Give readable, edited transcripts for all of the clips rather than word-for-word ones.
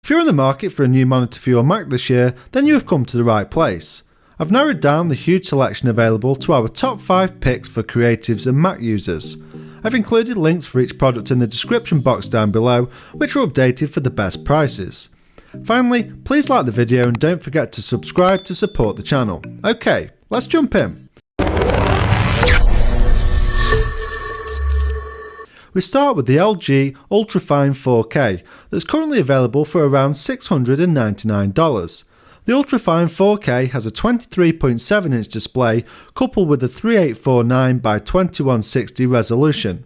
If you're in the market for a new monitor for your Mac this year, then you have come to the right place. I've narrowed down the huge selection available to our top 5 picks for creatives and Mac users. I've included links for each product in the description box down below, which are updated for the best prices. Finally, please like the video and don't forget to subscribe to support the channel. Okay, let's jump in. We start with the LG Ultrafine 4K that's currently available for around $699. The Ultrafine 4K has a 23.7 inch display coupled with a 3849 by 2160 resolution.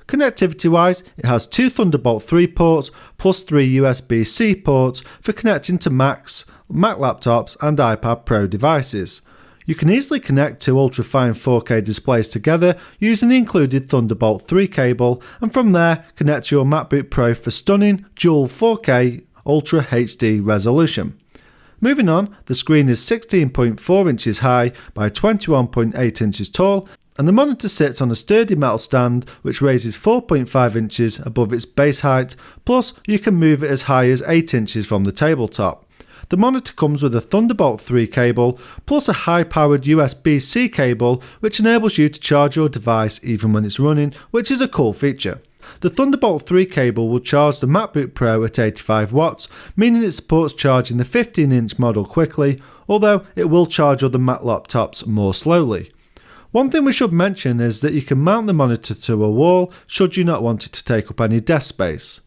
Connectivity wise, it has 2 Thunderbolt 3 ports plus 3 USB-C ports for connecting to Macs, Mac laptops and iPad Pro devices. You can easily connect 2 Ultrafine 4K displays together using the included Thunderbolt 3 cable, and from there connect to your MacBook Pro for stunning dual 4K Ultra HD resolution. Moving on, the screen is 16.4 inches high by 21.8 inches tall, and the monitor sits on a sturdy metal stand which raises 4.5 inches above its base height, plus you can move it as high as 8 inches from the tabletop. The monitor comes with a Thunderbolt 3 cable plus a high-powered USB-C cable which enables you to charge your device even when it's running, which is a cool feature. The Thunderbolt 3 cable will charge the MacBook Pro at 85 watts, meaning it supports charging the 15-inch model quickly, although it will charge other Mac laptops more slowly. One thing we should mention is that you can mount the monitor to a wall should you not want it to take up any desk space.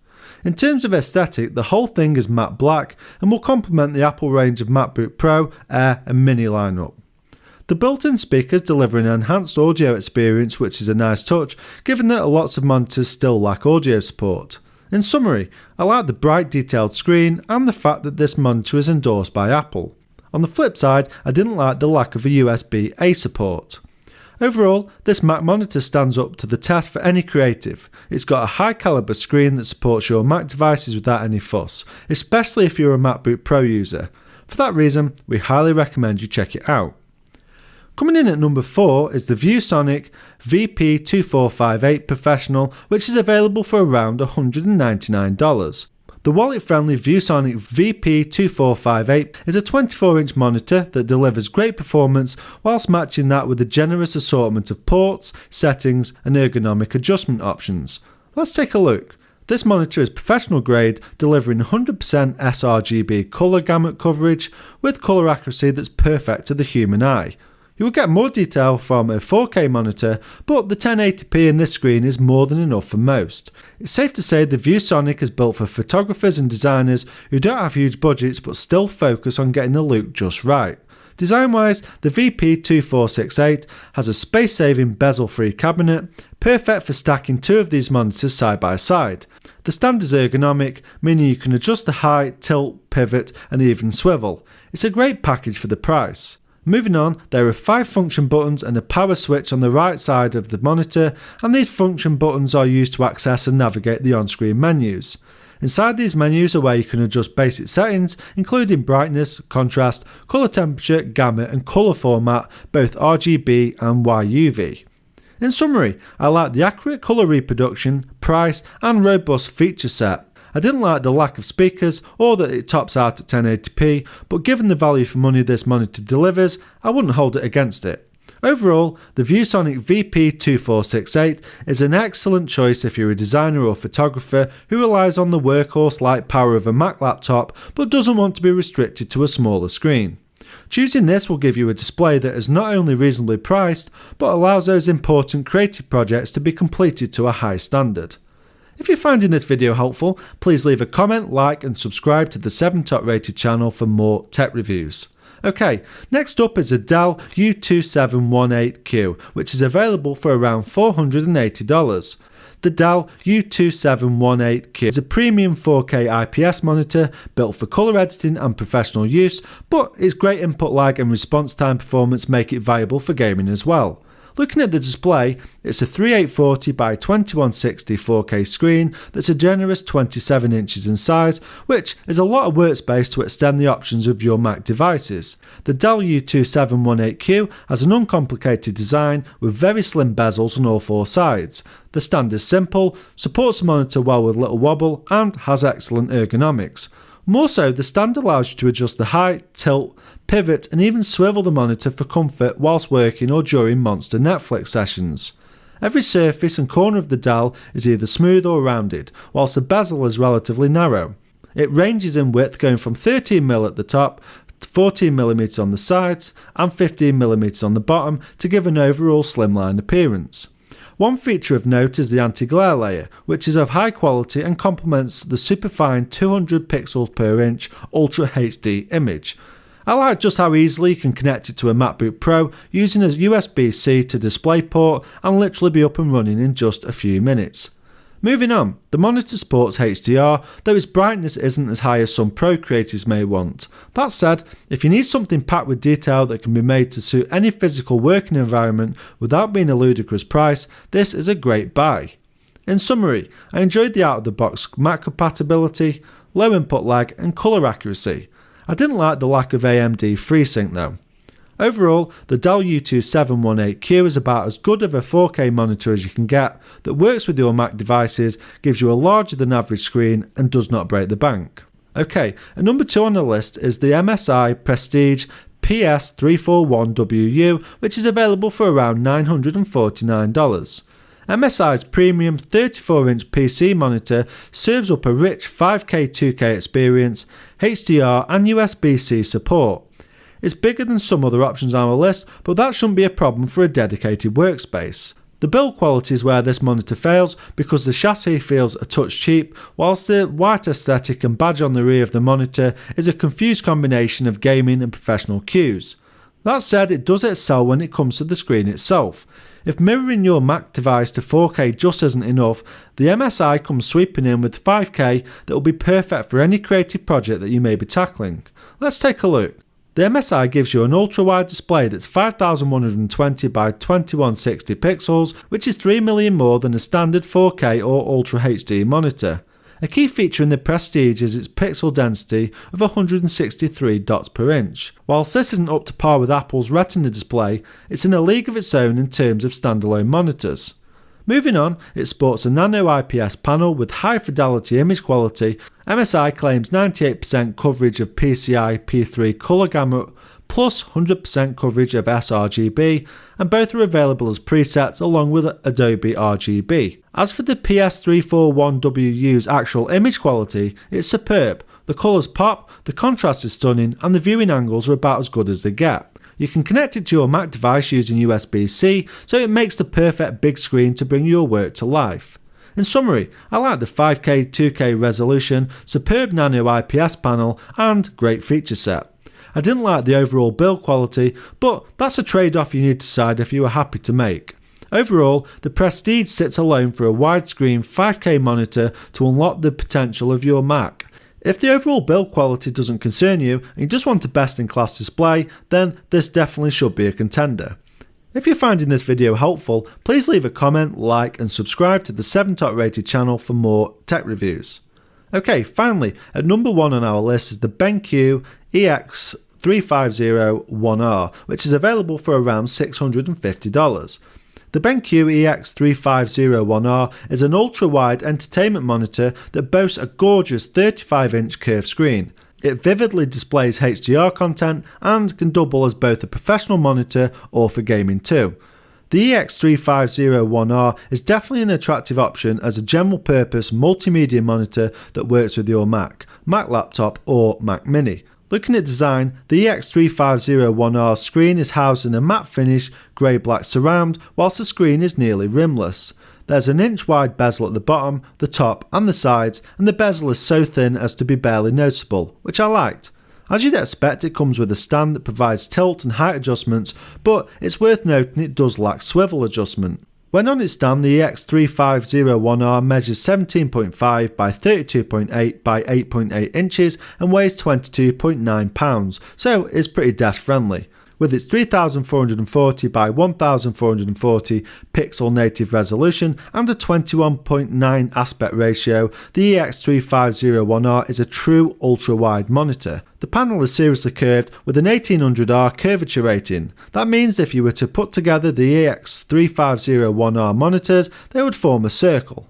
In terms of aesthetic, the whole thing is matte black and will complement the Apple range of MacBook Pro, Air and Mini lineup. The built-in speakers deliver an enhanced audio experience, which is a nice touch given that lots of monitors still lack audio support. In summary, I like the bright detailed screen and the fact that this monitor is endorsed by Apple. On the flip side, I didn't like the lack of a USB-A support. Overall, this Mac monitor stands up to the test for any creative. It's got a high caliber screen that supports your Mac devices without any fuss, especially if you're a MacBook Pro user. For that reason, we highly recommend you check it out. Coming in at number 4 is the ViewSonic VP2458 Professional, which is available for around $199. The wallet-friendly ViewSonic VP2458 is a 24-inch monitor that delivers great performance whilst matching that with a generous assortment of ports, settings and ergonomic adjustment options. Let's take a look. This monitor is professional grade, delivering 100% sRGB colour gamut coverage with colour accuracy that's perfect to the human eye. You will get more detail from a 4K monitor, but the 1080p in this screen is more than enough for most. It's safe to say the ViewSonic is built for photographers and designers who don't have huge budgets but still focus on getting the look just right. Design-wise, the VP2468 has a space-saving bezel-free cabinet, perfect for stacking 2 of these monitors side by side. The stand is ergonomic, meaning you can adjust the height, tilt, pivot and even swivel. It's a great package for the price. Moving on, there are 5 function buttons and a power switch on the right side of the monitor, and these function buttons are used to access and navigate the on-screen menus. Inside these menus are where you can adjust basic settings, including brightness, contrast, colour temperature, gamut and colour format, both RGB and YUV. In summary, I like the accurate colour reproduction, price and robust feature set. I didn't like the lack of speakers or that it tops out at 1080p, but given the value for money this monitor delivers, I wouldn't hold it against it. Overall, the ViewSonic VP2468 is an excellent choice if you're a designer or photographer who relies on the workhorse-like power of a Mac laptop but doesn't want to be restricted to a smaller screen. Choosing this will give you a display that is not only reasonably priced, but allows those important creative projects to be completed to a high standard. If you're finding this video helpful, please leave a comment, like and subscribe to the 7 Top Rated channel for more tech reviews. Okay, next up is a Dell U2718Q, which is available for around $480. The Dell U2718Q is a premium 4K IPS monitor built for colour editing and professional use, but its great input lag and response time performance make it viable for gaming as well. Looking at the display, it's a 3840 by 2160 4K screen that's a generous 27 inches in size, which is a lot of workspace to extend the options of your Mac devices. The Dell U2718Q has an uncomplicated design with very slim bezels on all 4 sides. The stand is simple, supports the monitor well with little wobble and has excellent ergonomics. More so, the stand allows you to adjust the height, tilt, pivot and even swivel the monitor for comfort whilst working or during monster Netflix sessions. Every surface and corner of the dial is either smooth or rounded, whilst the bezel is relatively narrow. It ranges in width going from 13mm at the top, 14mm on the sides and 15mm on the bottom to give an overall slimline appearance. One feature of note is the anti-glare layer, which is of high quality and complements the superfine 200 pixels per inch Ultra HD image. I like just how easily you can connect it to a MacBook Pro using a USB-C to DisplayPort and literally be up and running in just a few minutes. Moving on, the monitor supports HDR, though its brightness isn't as high as some Pro creators may want. That said, if you need something packed with detail that can be made to suit any physical working environment without being a ludicrous price, this is a great buy. In summary, I enjoyed the out-of-the-box Mac compatibility, low input lag and colour accuracy. I didn't like the lack of AMD FreeSync though. Overall, the Dell U2718Q is about as good of a 4K monitor as you can get that works with your Mac devices, gives you a larger than average screen and does not break the bank. Okay, at number 2 on the list is the MSI Prestige PS341WU, which is available for around $949. MSI's premium 34-inch PC monitor serves up a rich 5K 2K experience, HDR and USB-C support. It's bigger than some other options on our list, but that shouldn't be a problem for a dedicated workspace. The build quality is where this monitor fails because the chassis feels a touch cheap, whilst the white aesthetic and badge on the rear of the monitor is a confused combination of gaming and professional cues. That said, it does excel when it comes to the screen itself. If mirroring your Mac device to 4K just isn't enough, the MSI comes sweeping in with 5K that will be perfect for any creative project that you may be tackling. Let's take a look. The MSI gives you an ultra-wide display that's 5120 by 2160 pixels, which is 3 million more than a standard 4K or Ultra HD monitor. A key feature in the Prestige is its pixel density of 163 dots per inch. Whilst this isn't up to par with Apple's Retina display, it's in a league of its own in terms of standalone monitors. Moving on, it sports a nano IPS panel with high fidelity image quality. MSI claims 98% coverage of PCI P3 colour gamut plus 100% coverage of sRGB, and both are available as presets along with Adobe RGB. As for the PS341WU's actual image quality, it's superb. The colours pop, the contrast is stunning, and the viewing angles are about as good as they get. You can connect it to your Mac device using USB-C, so it makes the perfect big screen to bring your work to life. In summary, I like the 5K 2K resolution, superb nano IPS panel, and great feature set. I didn't like the overall build quality, but that's a trade-off you need to decide if you are happy to make. Overall, the Prestige sits alone for a widescreen 5K monitor to unlock the potential of your Mac. If the overall build quality doesn't concern you and you just want a best-in-class display, then this definitely should be a contender. If you're finding this video helpful, please leave a comment, like and subscribe to the 7 Top Rated channel for more tech reviews. Okay, finally, at number 1 on our list is the BenQ EX3501R, which is available for around $650. The BenQ EX3501R is an ultra-wide entertainment monitor that boasts a gorgeous 35-inch curved screen. It vividly displays HDR content and can double as both a professional monitor or for gaming too. The EX3501R is definitely an attractive option as a general-purpose multimedia monitor that works with your Mac laptop or Mac Mini. Looking at design, the EX3501R screen is housed in a matte finish grey-black surround, whilst the screen is nearly rimless. There's an inch-wide bezel at the bottom, the top and the sides, and the bezel is so thin as to be barely noticeable, which I liked. As you'd expect, it comes with a stand that provides tilt and height adjustments, but it's worth noting it does lack swivel adjustment. When on its stand, the EX3501R measures 17.5 by 32.8 by 8.8 inches and weighs 22.9 pounds, so it's pretty desk friendly. With its 3440 by 1440 pixel native resolution and a 21.9 aspect ratio, the EX3501R is a true ultra-wide monitor. The panel is seriously curved with an 1800R curvature rating. That means if you were to put together the EX3501R monitors, they would form a circle.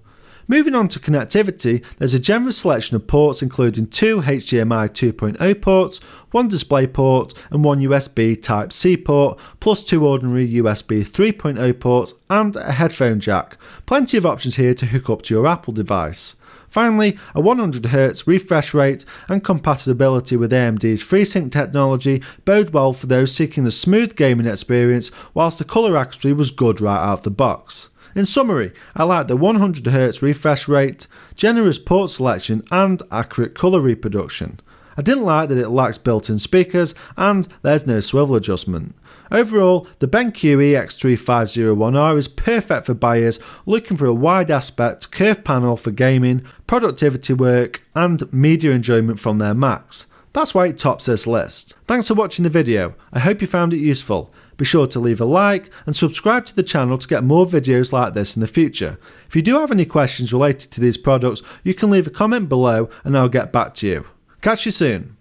Moving on to connectivity, there's a generous selection of ports including 2 HDMI 2.0 ports, 1 display port and 1 USB Type-C port, plus 2 ordinary USB 3.0 ports and a headphone jack. Plenty of options here to hook up to your Apple device. Finally, a 100Hz refresh rate and compatibility with AMD's FreeSync technology bode well for those seeking a smooth gaming experience, whilst the colour accuracy was good right out of the box. In summary, I like the 100Hz refresh rate, generous port selection and accurate colour reproduction. I didn't like that it lacks built-in speakers and there's no swivel adjustment. Overall, the BenQ EX3501R is perfect for buyers looking for a wide aspect curved panel for gaming, productivity work and media enjoyment from their Macs. That's why it tops this list. Thanks for watching the video. I hope you found it useful. Be sure to leave a like and subscribe to the channel to get more videos like this in the future. If you do have any questions related to these products, you can leave a comment below and I'll get back to you. Catch you soon.